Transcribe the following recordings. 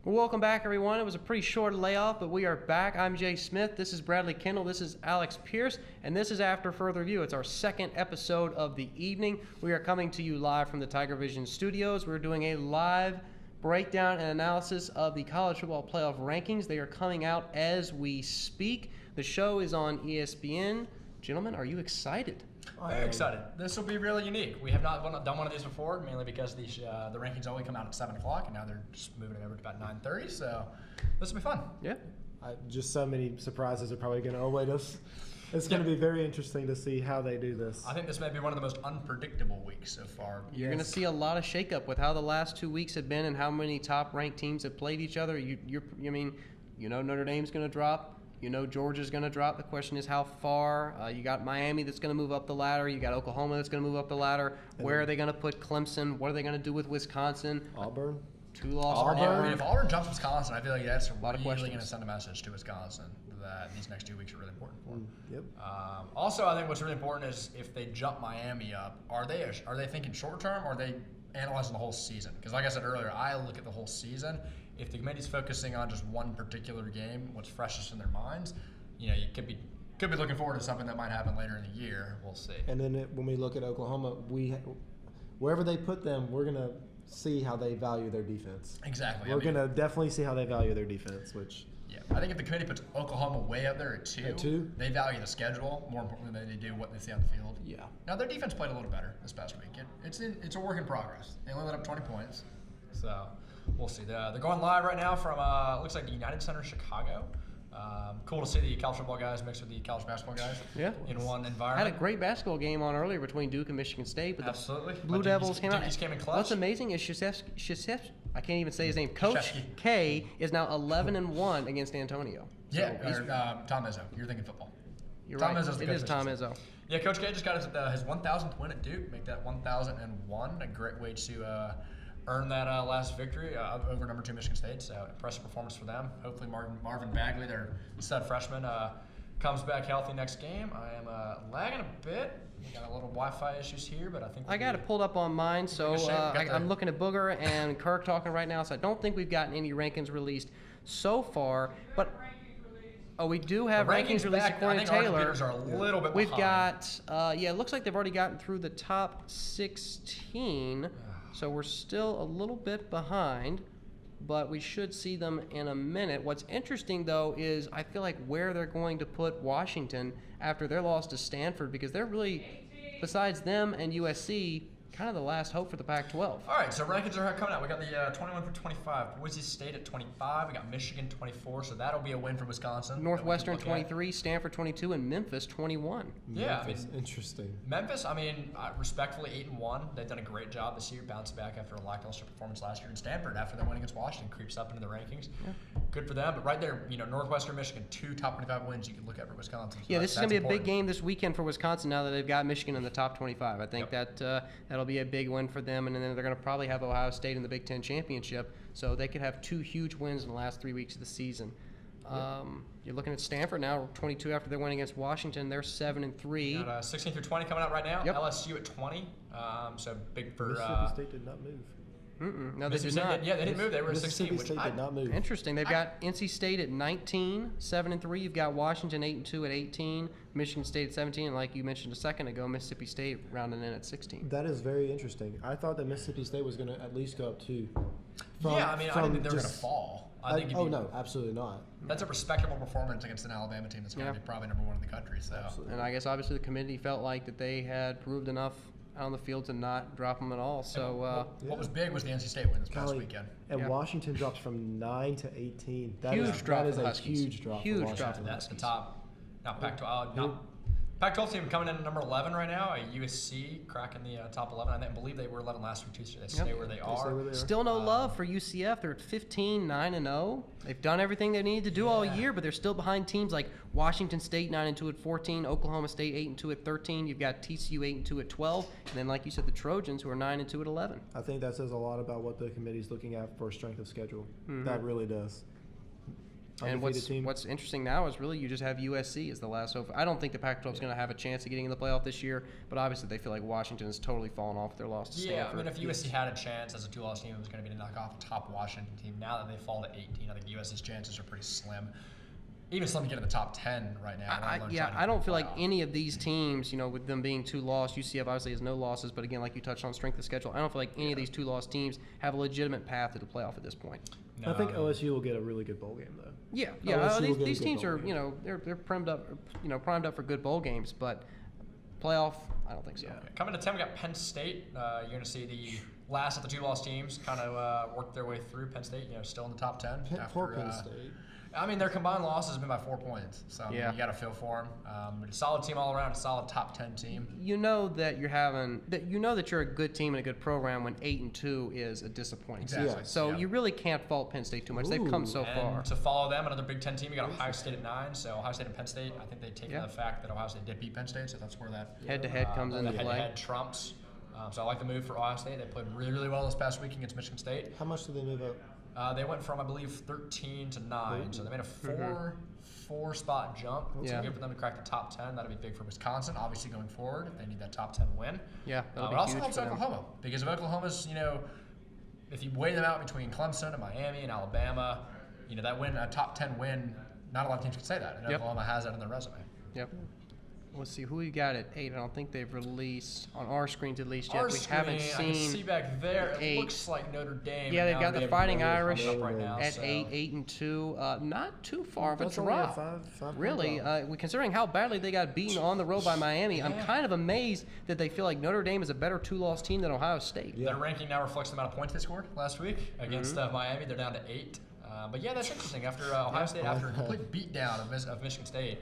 Well, welcome back, everyone. It was a pretty short layoff, but we are back. I'm Jay Smith. This is Bradley Kendall. This is Alex Pierce, and this is After Further Review. It's our second episode of the evening. We are coming to you live from the Tiger Vision studios. We're doing a live breakdown and analysis of the college football playoff rankings. They are coming out as we speak. The show is on ESPN. Gentlemen, are you excited? Very excited. This will be really unique. We have not done one of these before, mainly because the rankings only come out at 7 o'clock, and now they're just moving it over to about 9:30. So this will be fun. Yeah. Just so many surprises are probably going to await us. It's going to be very interesting to see how they do this. I think this may be one of the most unpredictable weeks so far. You're going to see a lot of shakeup with how the last 2 weeks have been and how many top-ranked teams have played each other. Notre Dame's going to drop. You know Georgia's going to drop. The question is how far. You got Miami that's going to move up the ladder. You got Oklahoma that's going to move up the ladder. Where are they going to put Clemson? What are they going to do with Wisconsin? Auburn. Two losses. Auburn. If Auburn jumps Wisconsin, I feel like that's really questions. going to send a message to Wisconsin that these next 2 weeks are really important for them. Yep. Also, I think what's really important is if they jump Miami up, are they thinking short term or are they analyzing the whole season? Because like I said earlier, I look at the whole season. If the committee's focusing on just one particular game, what's freshest in their minds, you could be looking forward to something that might happen later in the year. We'll see. And then when we look at Oklahoma, wherever they put them, we're going to see how they value their defense. Exactly. We're going to definitely see how they value their defense, which... Yeah, I think if the committee puts Oklahoma way up there at two, they value the schedule more importantly than they do what they see on the field. Yeah. Now, their defense played a little better this past week. It's a work in progress. They only let up 20 points. So... we'll see. They're going live right now from, looks like the United Center in Chicago. Cool to see the college football guys mixed with the college basketball guys in one environment. Had a great basketball game on earlier between Duke and Michigan State. But absolutely. The Blue Devils came out. Came in clutch. What's amazing is I can't even say his name. Coach K is now 11-1 against Antonio. Yeah, Tom Izzo. You're thinking football. You're Tom right. Izzo's the It is Tom Izzo. Yeah, Coach K just got his 1,000th win at Duke. Make that 1,001. A great way to earn that last victory over number 2 Michigan State. So impressive performance for them. Hopefully Marvin Bagley, their stud freshman, comes back healthy next game. I am lagging a bit. We got a little Wi-Fi issues here, but I think I got it pulled up on mine. So I'm looking at Booger and Kirk talking right now. So I don't think we've gotten any rankings released so far. But we do have rankings released according to Taylor. Our computers are a little bit We've behind. got it looks like they've already gotten through the top 16. So we're still a little bit behind, but we should see them in a minute. What's interesting, though, is I feel like where they're going to put Washington after their loss to Stanford, because they're really, besides them and USC, kind of the last hope for the Pac-12. All right, so rankings are coming out. We got the 21 through 25. Boise State at 25. We got Michigan 24, so that'll be a win for Wisconsin. Northwestern 23, Stanford 22, and Memphis 21. Yeah, Memphis, interesting. Memphis, respectfully 8-1. They've done a great job this year, bouncing back after a lackluster performance last year. And Stanford, after their win against Washington, creeps up into the rankings. Yeah. Good for them. But right there, Northwestern, Michigan, 2 top 25 wins you can look at for Wisconsin. So this is going to be a big game this weekend for Wisconsin now that they've got Michigan in the top 25. I think that'll be a big win for them, and then they're going to probably have Ohio State in the Big Ten championship, so they could have 2 huge wins in the last 3 weeks of the season. You're looking at Stanford now, 22 after their win against Washington. They're 7-3. Got 16 through 20 coming out right now. Yep. LSU at 20. So big for Mississippi State did not move. No, they did not. They didn't move. They were at 16. Mississippi State did not move. Interesting. They've got NC State at 19, 7-3. You've got Washington 8-2 at 18, Michigan State at 17, and like you mentioned a second ago, Mississippi State rounding in at 16. That is very interesting. I thought that Mississippi State was going to at least go up 2. I didn't think they were going to fall. No, absolutely not. That's a respectable performance against an Alabama team that's going to be probably number 1 in the country. So, and I guess obviously the committee felt like that they had proved enough out on the field to not drop them at all. So what was big was the NC State win this past weekend. And Washington drops from 9 to 18. That is a huge drop. Huge drop. That's the top. Now Pac-12. Pac-12 team coming in at number 11 right now. USC cracking the top 11. I believe they were 11 last week too. So they stay where they are. Still no love for UCF. They're at 15, 9-0. They've done everything they needed to do all year, but they're still behind teams like Washington State 9-2 at 14, Oklahoma State 8-2 at 13. You've got TCU 8-2 at 12, and then like you said, the Trojans who are 9-2 at 11. I think that says a lot about what the committee's looking at for strength of schedule. That really does. And undefeated team. what's interesting now is really you just have USC as the last hope. I don't think the Pac-12 is going to have a chance of getting in the playoff this year, but obviously they feel like Washington has totally fallen off their loss to Yeah, Stanford. I mean, if USC had a chance as a 2-loss team, it was going to be to knock off a top Washington team. Now that they fall to 18, I think USC's chances are pretty slim. Even slim to get in the top 10 right now. I don't feel like any of these teams, with them being 2-loss, UCF obviously has no losses, but again, like you touched on strength of schedule, I don't feel like any of these 2-loss teams have a legitimate path to the playoff at this point. I think OSU will get a really good bowl game, though. Yeah. OSU will get a These good teams bowl are, game. they're primed up for good bowl games, but playoff, I don't think so. Yeah. Coming to 10, we got Penn State. You're going to see the last of the 2-loss teams kind of work their way through. Penn State, still in the top 10. Poor Penn State. I mean, their combined losses have been by 4 points, so you got to feel for them. But a solid team all around, a solid top 10 team. You know that you're a good team and a good program when 8-2 is a disappointing Exactly. season. So you really can't fault Penn State too much. They've come so far. To follow them, another Big Ten team, you got Ohio State at 9. So Ohio State and Penn State, I think they take the fact that Ohio State did beat Penn State, so that's where that head-to-head comes into play. Head-to-head trumps. So I like the move for Ohio State. They played really, really well this past week against Michigan State. How much did they move up? They went from, I believe, 13 to 9, so they made a four spot jump. So good for them to crack the top 10. That'll be big for Wisconsin, obviously going forward. If they need that top 10 win. Yeah, that'll be it also huge helps for them. Oklahoma because if Oklahoma's, if you weigh them out between Clemson and Miami and Alabama, that win, a top 10 win, not a lot of teams can say that, and Oklahoma has that in their resume. Yep. Let's see who we got at 8. I don't think they've released on our screens at least yet. Our We screen, haven't I can see seen back there. It 8. looks like Notre Dame. Yeah, they've got the Fighting Irish right now, at so. 8-2. Not too far of a That's only a drop. five Really, considering how badly they got beaten on the road by Miami, I'm kind of amazed that they feel like Notre Dame is a better 2-loss team than Ohio State. Yeah. Their ranking now reflects the amount of points they scored last week against Miami. They're down to 8. But yeah, that's interesting. After Ohio State, after a complete beatdown of Michigan State,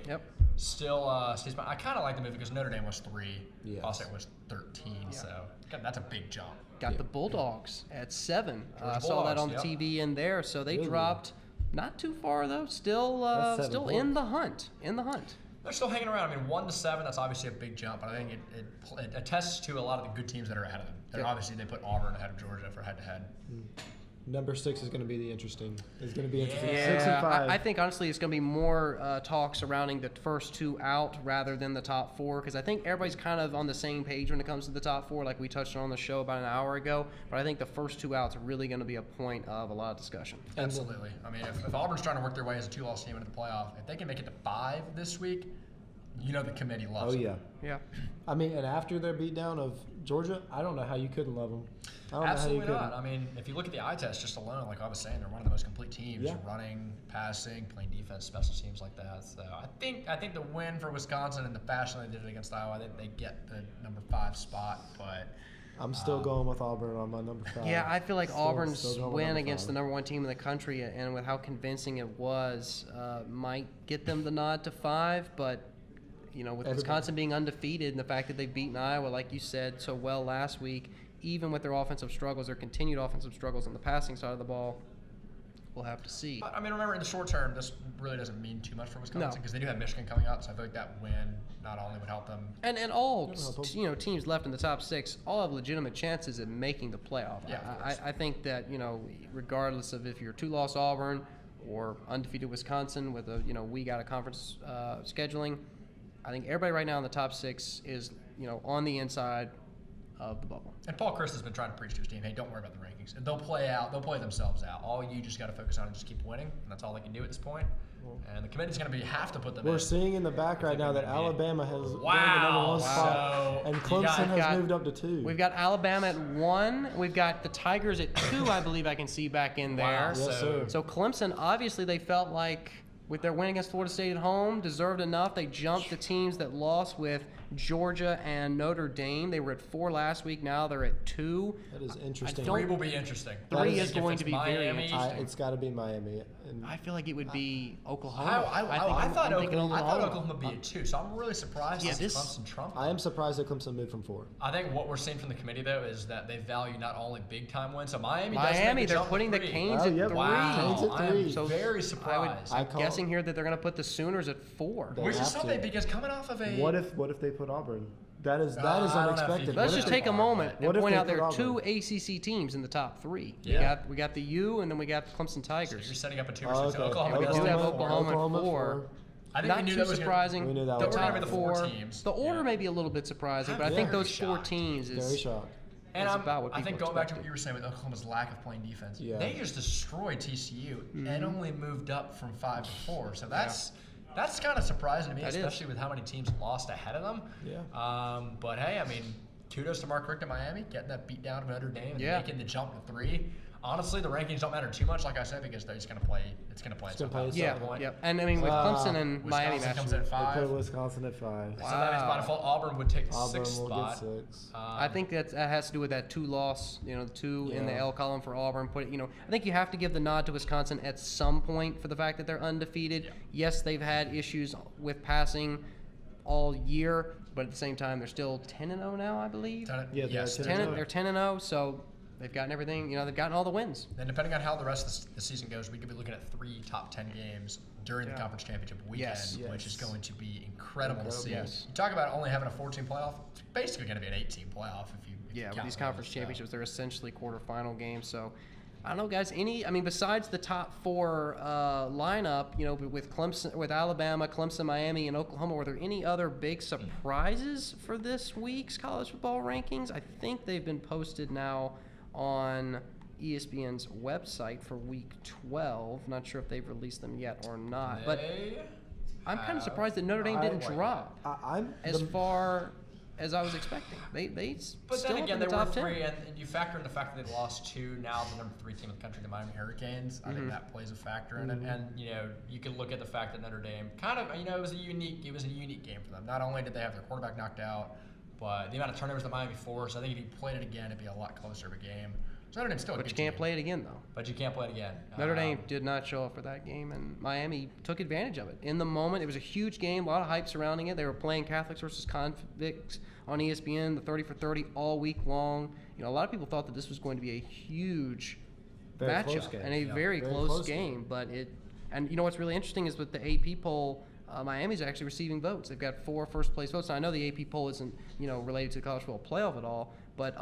still stays behind. I kind of like the move because Notre Dame was 3, Yes. Ohio State was 13, so that's a big jump. Got the Bulldogs at 7. Georgia Saw that on Bulldogs, the TV in there, so they Really? dropped not too far though. Still, That's 7 still points. in the hunt. In the hunt. They're still hanging around. I mean, 1 to 7, that's obviously a big jump, but I think it attests to a lot of the good teams that are ahead of them. Obviously, they put Auburn ahead of Georgia for head-to-head. Number 6 is going to be the interesting. It's going to be interesting. Yeah. 6 and 5. I think honestly it's going to be more talk surrounding the first 2 out rather than the top 4 because I think everybody's kind of on the same page when it comes to the top 4 like we touched on the show about an hour ago. But I think the first 2 outs are really going to be a point of a lot of discussion. Absolutely. I mean, if Auburn's trying to work their way as a 2-loss team into the playoff, if they can make it to 5 this week, the committee loves them. Yeah. I mean, and after their beatdown of Georgia, I don't know how you couldn't love them. I don't Absolutely know how you not. I mean, if you look at the eye test just alone, like I was saying, they're one of the most complete teams. Yeah. Running, passing, playing defense, special teams like that. So I think the win for Wisconsin in the fashion they did it against Iowa, I think they get the number 5 spot. But I'm still going with Auburn on my number 5. Yeah, I feel like Auburn's still going with win number against 5. the number 1 team in the country and with how convincing it was might get them the nod to 5, but with Wisconsin being undefeated and the fact that they've beaten Iowa, like you said, so well last week, even with their offensive struggles, their continued offensive struggles on the passing side of the ball, we'll have to see. But, I mean, remember, in the short term, this really doesn't mean too much for Wisconsin No. because they do have Michigan coming up, so I feel like that win not only would help them. And all teams left in the top 6 all have legitimate chances at making the playoff. Yeah, of course. I think that regardless of if you're 2-loss Auburn or undefeated Wisconsin with a week out of conference scheduling, I think everybody right now in the top 6 is on the inside of the bubble. And Paul Chris has been trying to preach to his team, hey, don't worry about the rankings. They'll play themselves out. All you just got to focus on is just keep winning, and that's all they can do at this point. And the committee's going to have to put them in. We're seeing in the back right now that Alabama has gained the number 1 Wow. spot, and Clemson has moved up to 2. We've got Alabama at 1. We've got the Tigers at 2, I believe I can see back in there. Wow. Yes, sir. So Clemson, obviously, they felt like with their win against Florida State at home, deserved enough. They jumped the teams that lost with Georgia and Notre Dame. They were at 4 last week. Now they're at 2. That is interesting. 3 will be interesting. 3 is is going to be very Miami, interesting. It's got to be Miami. And I feel like it would be Oklahoma. I thought Oklahoma. Oklahoma would be at 2, so I'm really surprised to see Clemson trump. I am surprised that Clemson moved from 4. I think what we're seeing from the committee, though, is that they value not only big-time wins. So Miami, They're putting the Canes at 3. Wow, Canes at 3. I'm So very surprised. I'm guessing here that they're going to put the Sooners at 4. They Which have is something to. because coming off of a What if they put Auburn? That is I don't know if unexpected. you- Let's What just if take they- a moment what and if point they out there put are two Auburn? ACC teams in the top 3. Yeah. We got the U, and then we got the Clemson So Tigers. you're setting up a 2 Oh, versus okay. Oklahoma. We gets do have four. Oklahoma at 4. I think Not we knew too that was surprising. We knew that the was gonna top be the four four teams. The order Yeah. may be a little bit surprising, but I I'm think very those 4 shocked. teams Very is shocked. And It's about what I think people going back to what expected. you were saying with Oklahoma's lack of playing defense, Yeah. they just destroyed TCU Mm-hmm. and only moved up from 5 to 4. So that's kind of surprising to me, That is. especially with how many teams lost ahead of them. Yeah. But hey, I mean, kudos to Mark Richt in Miami, getting that beat down of Notre Dame and Yeah. making the jump to 3. Honestly, the rankings don't matter too much, like I said, because they're just going to play. It's going to play gonna itself play out at itself. some Yeah, point. yep. And I mean with Clemson and Miami Wisconsin match. comes in at They 5. put Wisconsin at 5. So that means by default Auburn would take the Auburn 6th will spot. get 6. I think that has to do with that 2 loss, the 2 in the Yeah. L column for Auburn. I think you have to give the nod to Wisconsin at some point for the fact that they're undefeated. Yeah. Yes, they've had issues with passing all year, but at the same time, they're still 10-0 now, I believe. Yeah, yes, they're 10, they're 10-0, so they've gotten everything. They've gotten all the wins. And depending on how the rest of the season goes, we could be looking at 3 top 10 games during the Yeah. conference championship weekend, Yes. which is Yes. going to be incredible to see. Yes. You talk about only having a 14 playoff, it's basically going to be an 18 playoff if you Yeah, with count these those, conference so. championships, they're essentially quarterfinal games. So, I don't know, guys. Besides the top 4 lineup, with Clemson, with Alabama, Clemson, Miami, and Oklahoma, were there any other big surprises for this week's college football rankings? I think they've been posted now on ESPN's website for Week 12. Not sure if they've released them yet or not, but I'm kind of surprised that Notre Dame didn't drop I'm as far as I was expecting. They But still then again, up they in the were top 10. 3, and you factor in the fact that they lost 2, now the number 3 team in the country, the Miami Hurricanes. I think that plays a factor in it. And you can look at the fact that Notre Dame kind of, it was a unique game for them. Not only did they have their quarterback knocked out, but the amount of turnovers that Miami forced, I think if you played it again, it'd be a lot closer of a game. So Notre Dame's still a But good you can't team. play it again, though. But you can't play it again. Notre Dame did not show up for that game, and Miami took advantage of it. In the moment, it was a huge game, a lot of hype surrounding it. They were playing Catholics versus convicts on ESPN, the 30 for 30 all week long. A lot of people thought that this was going to be a huge Very close matchup game. and a Yeah. very, Very close, close game. But what's really interesting is with the AP poll, Miami's actually receiving votes. They've got 4 first-place votes. Now, I know the AP poll isn't, related to the college football playoff at all, but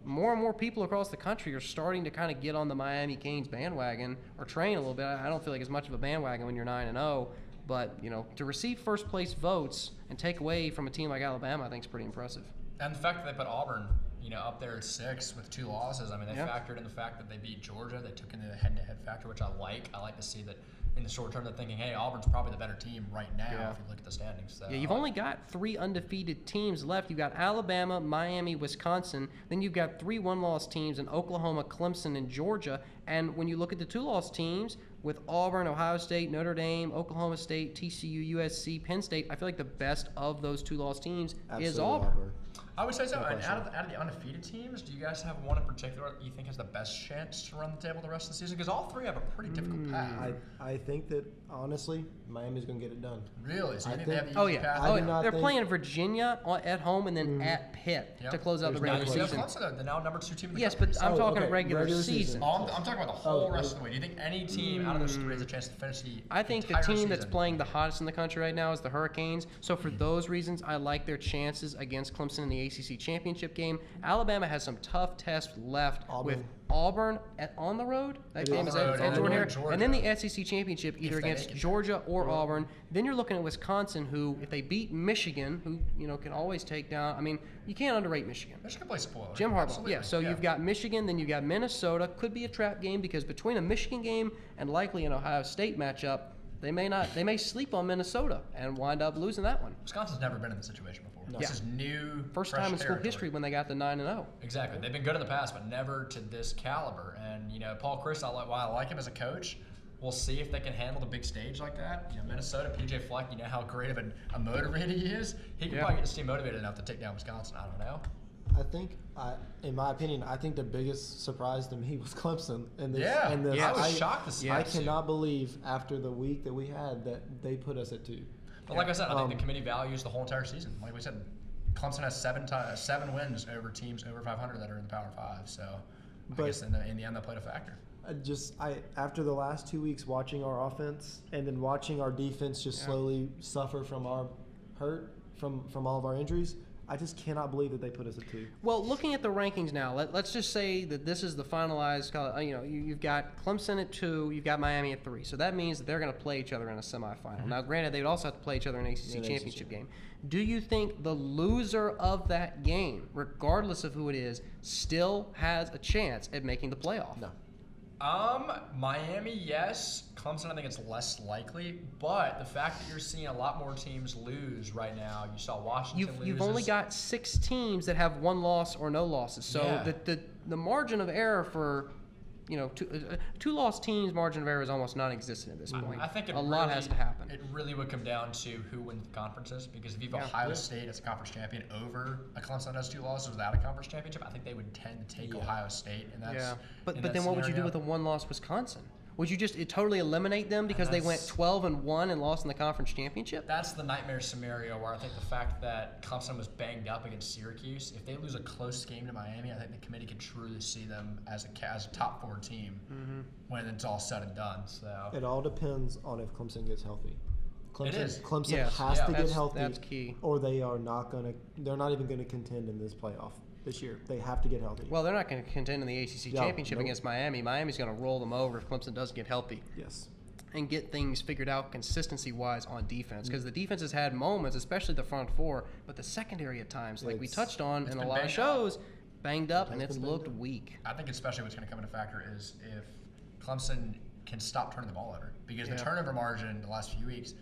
more and more people across the country are starting to kind of get on the Miami Canes bandwagon or train a little bit. I don't feel like as much of a bandwagon when you're 9-0, but to receive first-place votes and take away from a team like Alabama, I think is pretty impressive. And the fact that they put Auburn, up there at 6 with 2 losses. I mean, they Yeah. factored in the fact that they beat Georgia. They took into the head-to-head factor, which I like. I like to see that in the short term they're thinking, hey, Auburn's probably the better team right now Yeah. if you look at the standings. So, Yeah, you've only got 3 undefeated teams left. You've got Alabama, Miami, Wisconsin. Then you've got 3 one-loss teams in Oklahoma, Clemson, and Georgia. And when you look at the 2-loss teams with Auburn, Ohio State, Notre Dame, Oklahoma State, TCU, USC, Penn State, I feel like the best of those 2-loss teams is Auburn. I would say so. No And question. out of the undefeated teams, do you guys have one in particular that you think has the best chance to run the table the rest of the season? Because all 3 have a pretty difficult path. I think that honestly, Miami's going to get it done. Really? So you I think they have think- the Oh, easiest yeah. path? I Oh, do yeah. not They're think- playing Virginia at home and then at Pitt Yeah. to close out the There's regular not- You have season. Clemson, the now number 2 team in the Yes, country. but I'm Oh, talking okay. regular Regular season. season. I'm talking about the whole Oh, rest of the way. Do you think any team out of those 3 has a chance to finish the I think the entire team that's season? playing the hottest in the country right now is the Hurricanes. So for those reasons, I like their chances against Clemson in the ACC championship game. Alabama has some tough tests left with Auburn on the road. That It game is is on at the road. Jordan-Hare. Georgia. And then the SEC championship either they against make it. Georgia or Auburn. Then you're looking at Wisconsin, who, if they beat Michigan, who can always take down. I mean, you can't underrate Michigan. Michigan plays spoiler. Jim Harbaugh. Absolutely. Yeah, so you've got Michigan, then you've got Minnesota. Could be a trap game because between a Michigan game and likely an Ohio State matchup, they may sleep on Minnesota and wind up losing that one. Wisconsin's never been in this situation before. Yeah. This is new. First fresh time in school territory. history when they got the 9-0. Exactly. They've been good in the past, but never to this caliber. And, Paul Chris, while I like him as a coach, we'll see if they can handle the big stage like that. Minnesota, PJ Fleck, how great of a motivator he is. He can probably get his team motivated enough to take down Wisconsin. I don't know. I think, in my opinion, I think the biggest surprise to me was Clemson. And this, Yeah. and this, I was shocked to see I that, too. cannot believe after the week that we had that they put us at 2. But like I said, I think the committee values the whole entire season. Like we said, Clemson has 7 wins over teams over 500 that are in the Power 5. So I But- guess in the end that played a factor. After the last 2 weeks watching our offense and then watching our defense just slowly suffer from our hurt from all of our injuries, I just cannot believe that they put us at 2. Well, looking at the rankings now, let's just say that this is the finalized. You've got Clemson at 2, you've got Miami at 3. So that means that they're going to play each other in a semifinal. Now, granted, they would also have to play each other in an ACC championship game. Do you think the loser of that game, regardless of who it is, still has a chance at making the playoff? No. Miami, yes. Clemson, I think it's less likely. But the fact that you're seeing a lot more teams lose right now, you saw Washington lose. You've only got 6 teams that have 1 loss or no losses. So Yeah. the margin of error for, two lost teams' margin of error is almost non-existent at this point. I think a lot has to happen. It really would come down to who wins the conferences, because if you have Ohio State as a conference champion over a Clemson that has 2 losses without a conference championship, I think they would tend to take Ohio State. And that's But then what would you do with a 1-loss Wisconsin? Would you just totally eliminate them because they went 12-1 and lost in the conference championship? That's the nightmare scenario where I think the fact that Clemson was banged up against Syracuse, if they lose a close game to Miami, I think the committee could truly see them as a top 4 team when it's all said and done. So It all depends on if Clemson gets healthy. Clemson Yes. has to get That's healthy, key. or they're not even going to contend in this playoff this year. They have to get healthy. Well, they're not going to contend in the ACC championship against Miami. Miami's going to roll them over if Clemson doesn't get healthy. Yes. And get things figured out consistency-wise on defense, because the defense has had moments, especially the front 4, but the secondary at times, like we touched on in a lot of shows, banged up, and it's looked weak. I think especially what's going to come into factor is if Clemson can stop turning the ball over, because the turnover margin the last few weeks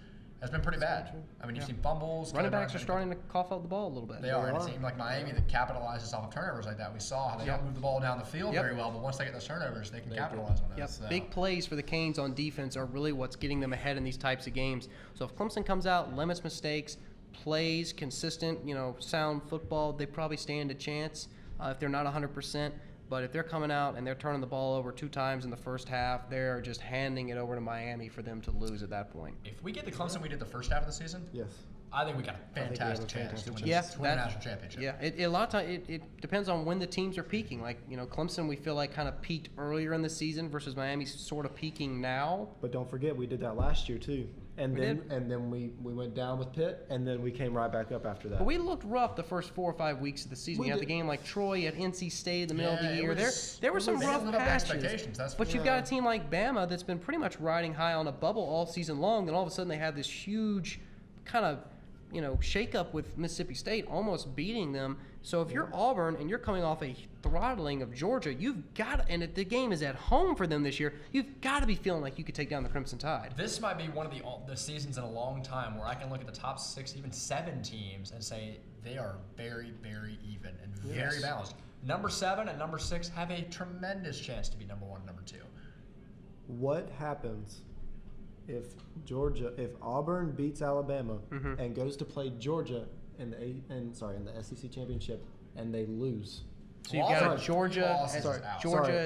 has been pretty bad. I mean, you've seen fumbles. Running backs are starting to cough out the ball a little bit. They are. And it seemed like Miami that capitalizes off of turnovers like that. We saw how they don't move the ball down the field very well, but once they get those turnovers, they can capitalize on those. So. Big plays for the Canes on defense are really what's getting them ahead in these types of games. So if Clemson comes out, limits mistakes, plays consistent, sound football, they probably stand a chance if they're not 100%. But if they're coming out and they're turning the ball over 2 times in the first half, they're just handing it over to Miami for them to lose at that point. If we get the Clemson we did the first half of the season, Yes. I think we got a fantastic chance to win the national championship. Yeah, a lot of times it depends on when the teams are peaking. Like, Clemson, we feel like kind of peaked earlier in the season versus Miami's sort of peaking now. But don't forget, we did that last year too. And then we went down with Pitt, and then we came right back up after that. But we looked rough the first 4 or 5 weeks of the season. You had the game like Troy, you had NC State in the middle of the year. There were some rough patches. But you've got a team like Bama that's been pretty much riding high on a bubble all season long. Then all of a sudden they have this huge kind of shake up with Mississippi State, almost beating them. So if you're Auburn and you're coming off a throttling of Georgia, you've got to, and the game is at home for them this year, you've got to be feeling like you could take down the Crimson Tide. This might be one of the seasons in a long time where I can look at the top 6, even 7 teams and say they are very, very even and very balanced. Number 7 and number 6 have a tremendous chance to be number 1 and number 2. What happens if Auburn beats Alabama and goes to play Georgia in the SEC championship and they lose? So you've got Georgia.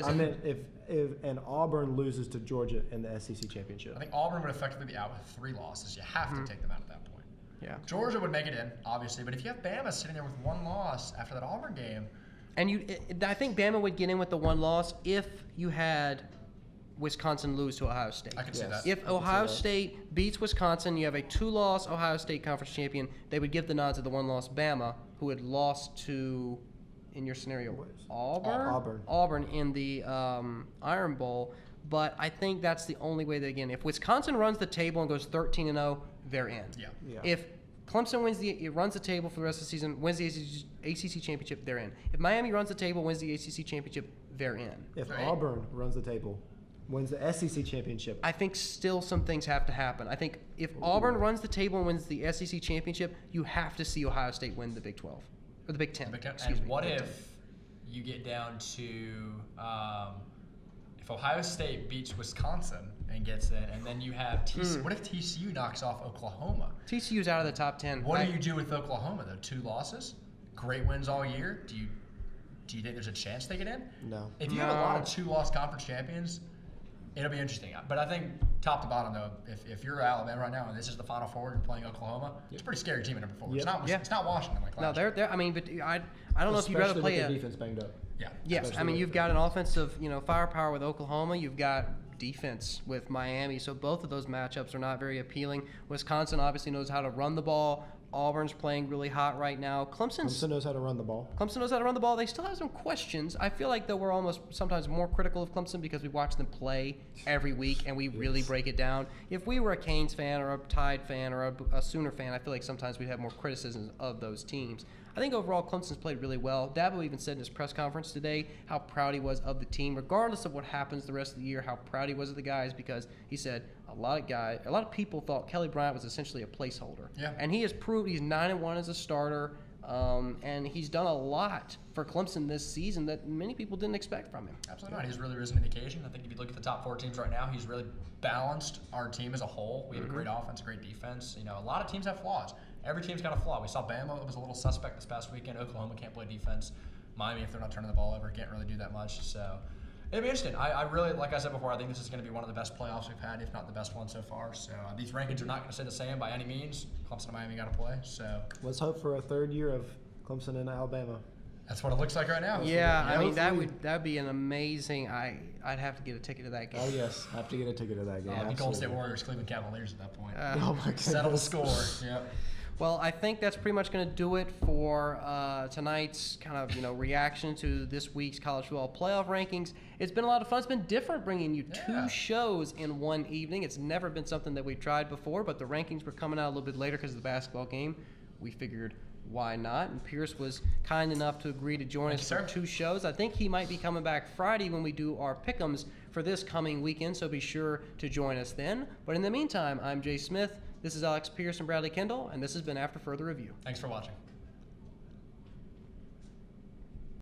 I meant if Auburn loses to Georgia in the SEC championship. I think Auburn would effectively be out with 3 losses. You have to take them out at that point. Yeah. Georgia would make it in, obviously, but if you have Bama sitting there with 1 loss after that Auburn game, and I think Bama would get in with the 1 loss if you had Wisconsin lose to Ohio State. I can see that. If Ohio State beats Wisconsin, you have a 2-loss Ohio State conference champion. They would give the nod to the 1-loss Bama, who had lost to, in your scenario, Auburn in the Iron Bowl. But I think that's the only way that, again, if Wisconsin runs the table and goes 13-0, they're in. Yeah. If Clemson runs the table for the rest of the season, wins the ACC championship, they're in. If Miami runs the table, wins the ACC championship, they're in. If Auburn runs the table, wins the SEC championship, I think still some things have to happen. I think if Auburn runs the table and wins the SEC championship, you have to see Ohio State win the Big 12 or the Big 10. And what if you get down to if Ohio State beats Wisconsin and gets in, and then you have TCU? What if TCU knocks off Oklahoma? TCU's out of the top 10. What do you do with Oklahoma though? 2 losses, great wins all year. Do you think there's a chance they get in? No. If you have a lot of 2-loss conference champions, it'll be interesting. But I think top to bottom, though, if you're Alabama right now and this is the Final Four and playing Oklahoma, it's a pretty scary team at number 4. It's not Washington like last year. They're. I mean, but I don't know if you'd rather play with their defense banged up. Yeah. Yes, I mean you've got an offensive, firepower with Oklahoma. You've got defense with Miami. So both of those matchups are not very appealing. Wisconsin obviously knows how to run the ball. Auburn's playing really hot right now. Clemson knows how to run the ball. Clemson knows how to run the ball. They still have some questions. I feel like, though, we're almost sometimes more critical of Clemson because we watch them play every week and we really break it down. If we were a Canes fan or a Tide fan or a Sooner fan, I feel like sometimes we'd have more criticisms of those teams. I think overall Clemson's played really well. Dabo even said in his press conference today how proud he was of the team, regardless of what happens the rest of the year, how proud he was of the guys, because he said a lot of people thought Kelly Bryant was essentially a placeholder. Yeah. And he has proved he's 9-1 as a starter, and he's done a lot for Clemson this season that many people didn't expect from him. Absolutely not. He's really risen to the occasion. I think if you look at the top 4 teams right now, he's really balanced our team as a whole. We have a great offense, a great defense. You know, a lot of teams have flaws. Every team's got a flaw. We saw Bama was a little suspect this past weekend. Oklahoma can't play defense. Miami, if they're not turning the ball over, can't really do that much. So it'd be interesting. I really, like I said before, I think this is going to be one of the best playoffs we've had, if not the best one so far. So these rankings are not going to stay the same by any means. Clemson and Miami got to play. So Let's hope for a third year of Clemson and Alabama. that's what it looks like right now. Yeah, I mean hopefully. that'd be an amazing. I'd have to get a ticket to that game. Oh yes, have to get a ticket to that game. The Golden State absolutely. Warriors, Cleveland Cavaliers at that point. Oh my goodness. Settle the score. Yep. Well, I think that's pretty much going to do it for tonight's kind of reaction to this week's college football playoff rankings. It's been a lot of fun. It's been different bringing you 2 shows in one evening. It's never been something that we've tried before, but the rankings were coming out a little bit later because of the basketball game. We figured, why not? And Pierce was kind enough to agree to join us for 2 shows. I think he might be coming back Friday when we do our pick'ems for this coming weekend, so be sure to join us then. But in the meantime, I'm Jay Smith. This is Alex Pierce and Bradley Kendall, and this has been After Further Review. Thanks for watching.